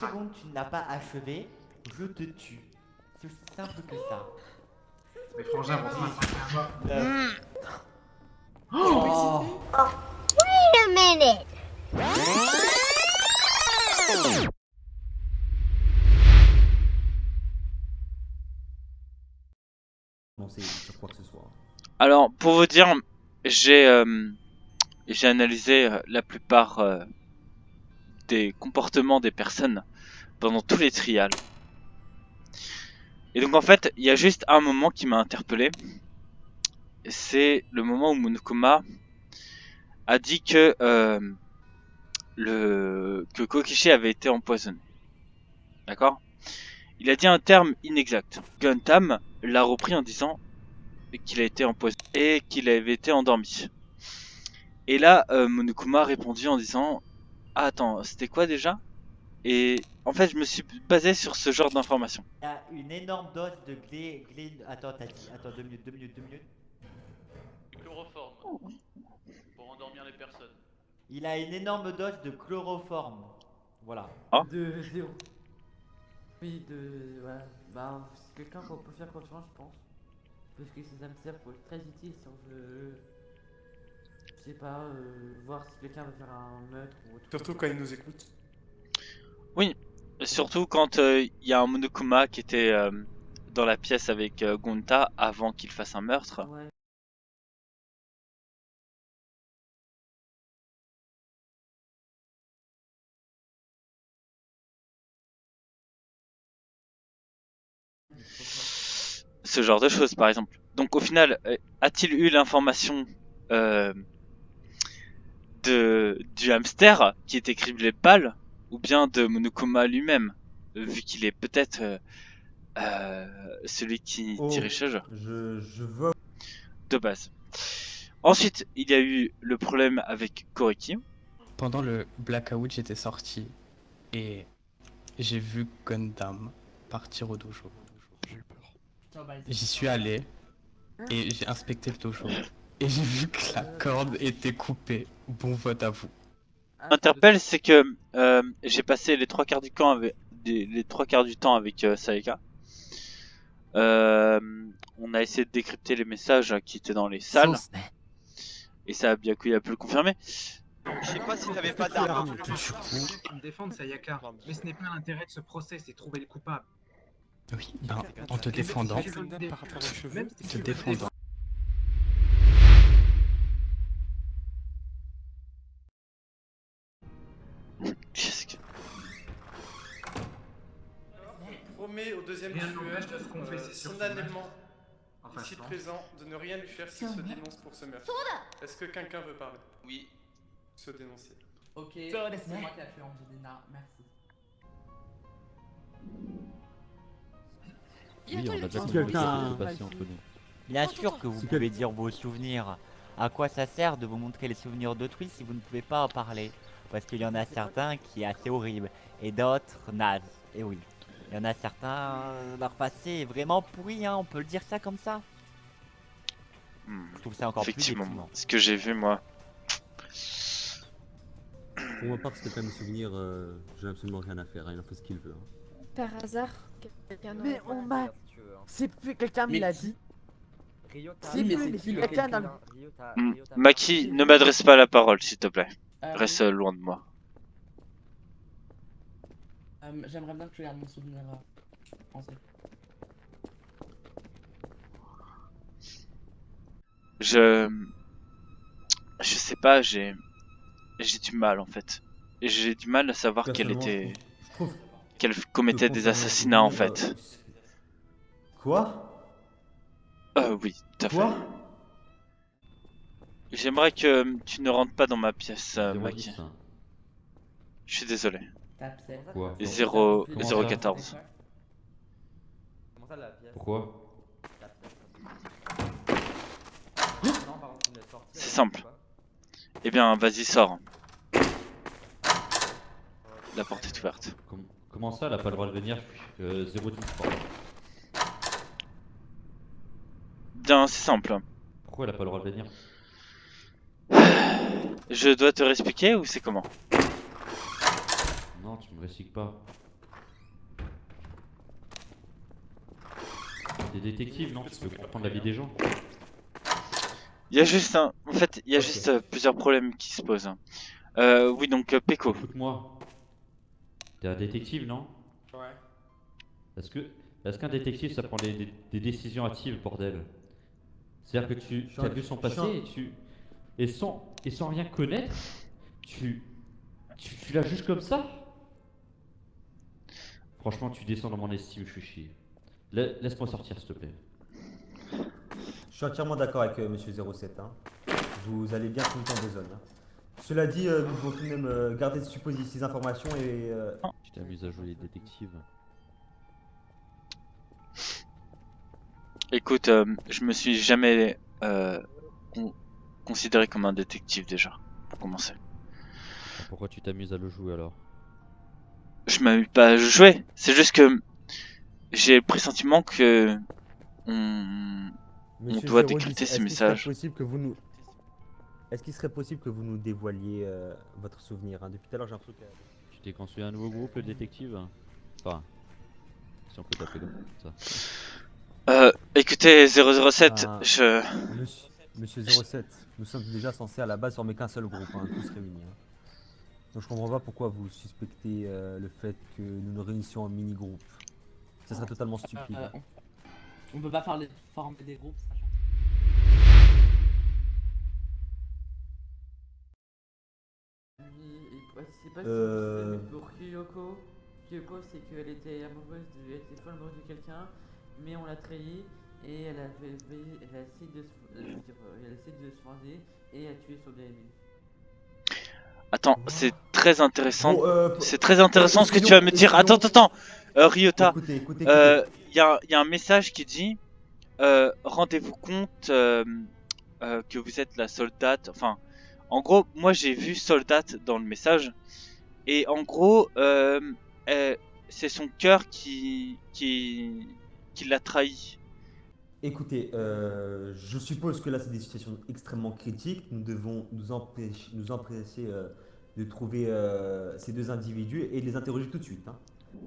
Seconde, tu ne l'as pas achevé, je te tue. C'est aussi simple que ça. Mais frangin, on se massacre à mort. Oh. Wait a minute. Sur quoi que ce soit. Alors, pour vous dire, j'ai analysé la plupart des comportements des personnes pendant tous les trials. Et donc en fait, il y a juste un moment qui m'a interpellé. C'est le moment où Monokuma a dit que que Kokishi avait été empoisonné. D'accord? Il a dit un terme inexact. Guntam l'a repris en disant qu'il a été empoisonné et qu'il avait été endormi. Et là, Monokuma a répondu en disant ah, attends, c'était quoi déjà? Et en fait, je me suis basé sur ce genre d'informations. Il y a une énorme dose de Attends, t'as dit. Attends, 2 minutes. Chloroforme. Pour endormir les personnes. Il a une énorme dose de chloroforme. Voilà. Ah. De zéro. Oui, de. Ouais. Bah, c'est quelqu'un qu'on peut faire confiance, je pense. Parce que ça me sert pour être très utile si on veut. Je sais pas, voir si quelqu'un veut faire un meurtre ou autre. Surtout quand il nous écoute. Oui, surtout quand il y a un Monokuma qui était dans la pièce avec Gonta avant qu'il fasse un meurtre. Ouais. Ce genre de choses, par exemple. Donc au final, a-t-il eu l'information du hamster qui était criblé de balles, ou bien de Monokuma lui-même, vu qu'il est peut-être celui qui dirige le jeu Je veux. de base. Ensuite, il y a eu le problème avec Koriki. Pendant le blackout, j'étais sorti et j'ai vu Gundam partir au dojo. J'y suis allé et j'ai inspecté le dojo et j'ai vu que la corde était coupée. Bon vote à vous. Interpelle, c'est que j'ai passé les trois quarts du temps avec Saeka. On a essayé de décrypter les messages qui étaient dans les salles. Et ça, Byakuya a pu le confirmer. Je sais pas si t'avais pas d'arme. Je vais me défendre, Sayaka. Mais ce n'est pas l'intérêt de ce procès, c'est trouver le coupable. Oui, ben, en te défendant. Même si Te tu veux défendant. Qu'est-ce que... On promet au deuxième Rien ne tueur, l'empêche de se confesser sur son solennellement, Enfin, ici je pense. présent, de ne rien lui faire s'il se dénonce pour ce meurtre. Est-ce que quelqu'un veut parler? Oui. Se dénoncer. Ok, c'est moi qui a tué Angelina, merci. Oui, on a déjà compris Quelqu'un- ce qui s'est passé entre nous. Bien sûr que vous pouvez dire vos souvenirs. À quoi ça sert de vous montrer les souvenirs d'autrui si vous ne pouvez pas en parler? Parce qu'il y en a certains qui est assez horrible et d'autres nazes. Et oui, il y en a certains, leur passé est vraiment pourri, hein, on peut le dire ça comme ça. Je trouve ça encore plus Effectivement, déprimant. ce que j'ai vu moi. Pour ma part, parce que t'as mes souvenirs, j'ai absolument rien à faire. Il en fait ce qu'il veut. Hein. Par hasard, quelqu'un Mais aurait- on m'a. C'est plus quelqu'un me l'a dit. C'est mais plus, c'est mais qui c'est le quelqu'un dans le. Maki, ne m'adresse pas la parole, s'il te plaît. Reste loin de moi. J'aimerais bien que tu gardes mon souvenir français. Je sais pas, j'ai du mal en fait. J'ai du mal à savoir Je trouve qu'elle commettait des assassinats en fait. Quoi? Oui, tout à fait. Quoi? J'aimerais que tu ne rentres pas dans ma pièce, Maki. 010, hein. Je suis désolé. Quoi? 014. Pourquoi? C'est simple. Eh bien, vas-y, sors. La porte est ouverte. Comment ça, elle a pas le droit de venir? 010, pardon. Bien, c'est simple. Pourquoi elle a pas le droit de venir? Je dois te réexpliquer ou c'est comment? Non, tu me récites pas. T'es détective, non? Tu peux comprendre la vie des gens. Il y a juste un... En fait, il y a juste plusieurs problèmes qui se posent. Oui, donc Peko. Écoute-moi. T'es un détective, non? Ouais. Est-ce qu'un détective, ça prend des décisions hâtives, bordel? C'est-à-dire que tu as vu son passé et sans rien connaître, tu la juges comme ça? Franchement, tu descends dans mon estime, Chuchi. Laisse-moi sortir, s'il te plaît. Je suis entièrement d'accord avec Monsieur 07. Hein. Vous allez bien tout le temps besogne. Hein. Cela dit, nous devons tout de même garder ces informations et... Tu t'amuses à jouer les détectives. Écoute, je me suis jamais considéré comme un détective déjà, pour commencer. Pourquoi tu t'amuses à le jouer alors? Je m'amuse pas à jouer, c'est juste que j'ai le pressentiment que on doit décrypter ces messages. Est-ce qu'il serait possible que vous nous dévoiliez votre souvenir, hein? Depuis tout à l'heure j'ai l'impression que... Tu t'es construit un nouveau groupe, le détective? Enfin, si on peut t'appeler comme ça. Écoutez 007, Monsieur 07, nous sommes déjà censés à la base former qu'un seul groupe, hein, tous réunis. Hein. Donc je comprends pas pourquoi vous suspectez le fait que nous nous réunissions en mini-groupe. Ça serait totalement stupide. On peut pas former des groupes, sachant. C'est pas si pour Kyoko. Kyoko, c'est qu'elle était amoureuse elle était folle amoureuse de quelqu'un, mais on l'a trahi et elle a essayé de se venger et a tué son ami. Attends, c'est très intéressant. C'est très intéressant ce que tu vas me dire. Attends, Ryota. Écoutez. Y a un message qui dit rendez-vous compte que vous êtes la soldate. Enfin, en gros, moi j'ai vu soldate dans le message. Et en gros, c'est son cœur qui l'a trahi. Écoutez, je suppose que là c'est des situations extrêmement critiques. Nous devons nous empresser de trouver ces deux individus et de les interroger tout de suite. Hein.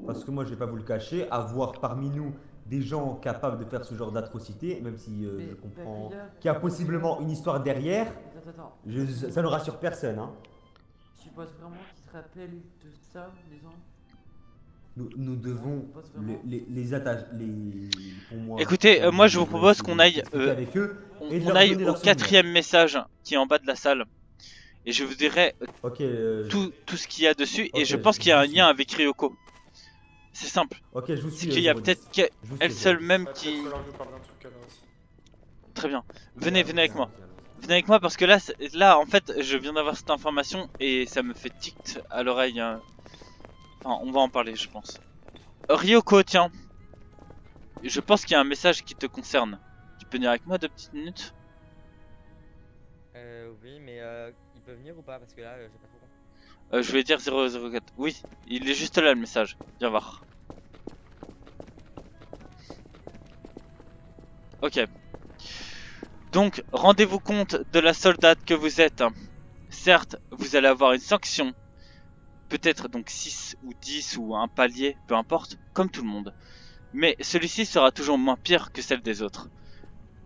Parce que moi je vais pas vous le cacher, avoir parmi nous des gens capables de faire ce genre d'atrocité, même si je comprends qu'il y a possiblement une histoire derrière, ça ne rassure personne. Hein. Tu penses vraiment qu'ils se rappellent de ça, les gens? Nous devons les attacher. Pour moi, écoutez, moi je vous propose qu'on aille, avec eux et on aille au 4e message qui est en bas de la salle. Et je vous dirai tout ce qu'il y a dessus. Et je pense qu'il y a un lien avec Ryoko. C'est simple. Ok, je vous suis. C'est qu'il y a peut-être qu'elle seule même qui... Très bien. Venez avec moi. Venez avec moi parce que là en fait je viens d'avoir cette information et ça me fait tic à l'oreille. Enfin, on va en parler je pense. Ryoko, tiens. Je pense qu'il y a un message qui te concerne. Tu peux venir avec moi 2 petites minutes? Oui, mais il peut venir ou pas? Parce que là, j'ai pas trop compris. Je vais dire 004. Oui, il est juste là le message. Viens voir. Ok. Donc, rendez-vous compte de la soldate que vous êtes. Certes, vous allez avoir une sanction. Peut-être donc 6 ou 10 ou un palier, peu importe, comme tout le monde. Mais celui-ci sera toujours moins pire que celle des autres.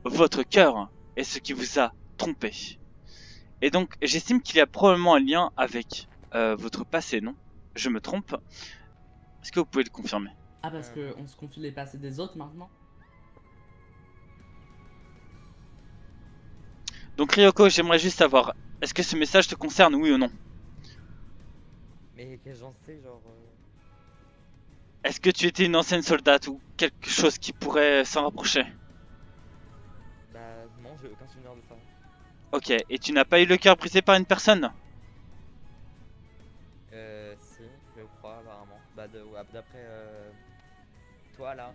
Votre cœur est ce qui vous a trompé. Et donc, j'estime qu'il y a probablement un lien avec votre passé, non? Je me trompe? Est-ce que vous pouvez le confirmer? Ah, parce qu'on se confie les passés des autres maintenant? Donc Ryoko, j'aimerais juste savoir, est-ce que ce message te concerne, oui ou non? Mais qu'est-ce que j'en sais, genre... Est-ce que tu étais une ancienne soldate ou quelque chose qui pourrait s'en rapprocher? Bah non, j'ai aucun souvenir de ça. Ok, et tu n'as pas eu le cœur brisé par une personne? Si, je crois apparemment. Bah d'après toi là.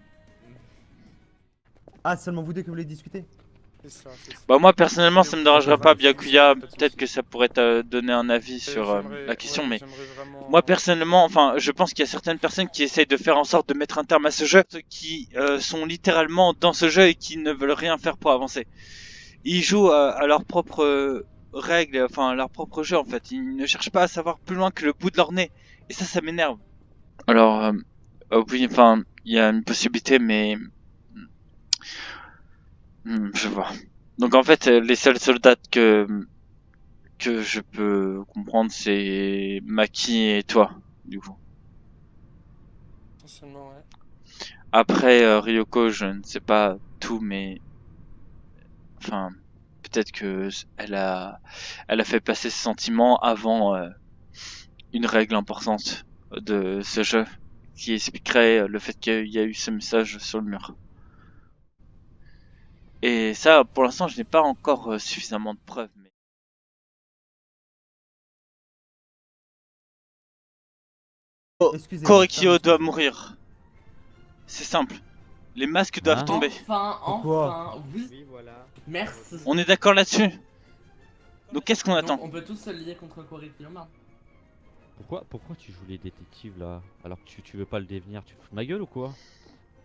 Ah, seulement vous deux que vous voulez discuter? Bah moi personnellement ça me dérangerait pas, Byakuya, peut-être que ça pourrait te donner un avis sur la question, mais moi personnellement, enfin je pense qu'il y a certaines personnes qui essayent de faire en sorte de mettre un terme à ce jeu, qui sont littéralement dans ce jeu et qui ne veulent rien faire pour avancer. Ils jouent à leurs propres règles, enfin à leur propre jeu en fait, ils ne cherchent pas à savoir plus loin que le bout de leur nez, et ça m'énerve. Alors oui, enfin il y a une possibilité, mais Je vois. Donc en fait, les seuls soldats que je peux comprendre, c'est Maki et toi, du coup. Essentiellement, ouais. Après, Ryoko, je ne sais pas tout, mais... Enfin, peut-être que elle a fait passer ses sentiments avant une règle importante de ce jeu, qui expliquerait le fait qu'il y a eu ce message sur le mur. Et ça, pour l'instant, je n'ai pas encore suffisamment de preuves. Mais... Excusez-moi, Korikyo putain, doit mourir. C'est simple. Les masques doivent Hein tomber. Enfin, Pourquoi enfin, oui. Oui, voilà. Merci. On est d'accord là-dessus. Donc qu'est-ce qu'on Donc, attend? on peut tous se lier contre Korikiyama. Pourquoi tu joues les détectives là alors que tu veux pas le devenir? Tu te fous de ma gueule ou quoi?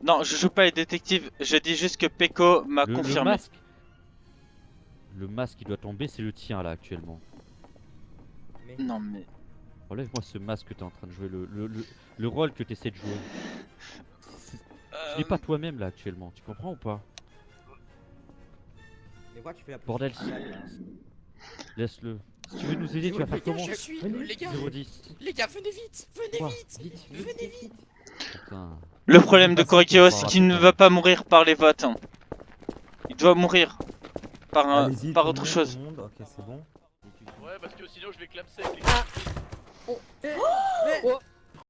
Non, je joue pas les détectives. Je dis juste que Peko m'a Le confirmé. masque, le masque qui doit tomber, c'est le tien là actuellement. Non mais... Enlève-moi ce masque que t'es en train de jouer, le rôle que t'essaies de jouer. Tu n'es pas toi-même là actuellement, tu comprends ou pas? Mais quoi, tu fais la Bordel, spéciale, là laisse-le. Si tu veux nous aider, tu vas faire comment? Je suis, les gars, 010. les gars, venez vite, Quoi venez vite. Putain. Le problème de Korikyo, c'est qu'il ne va pas mourir par les votes. Hein. Il doit mourir par, Allez-y, par tout le autre monde, chose. tout le monde. Ok, c'est bon. Ouais, parce que sinon je vais clamser avec les... Oh.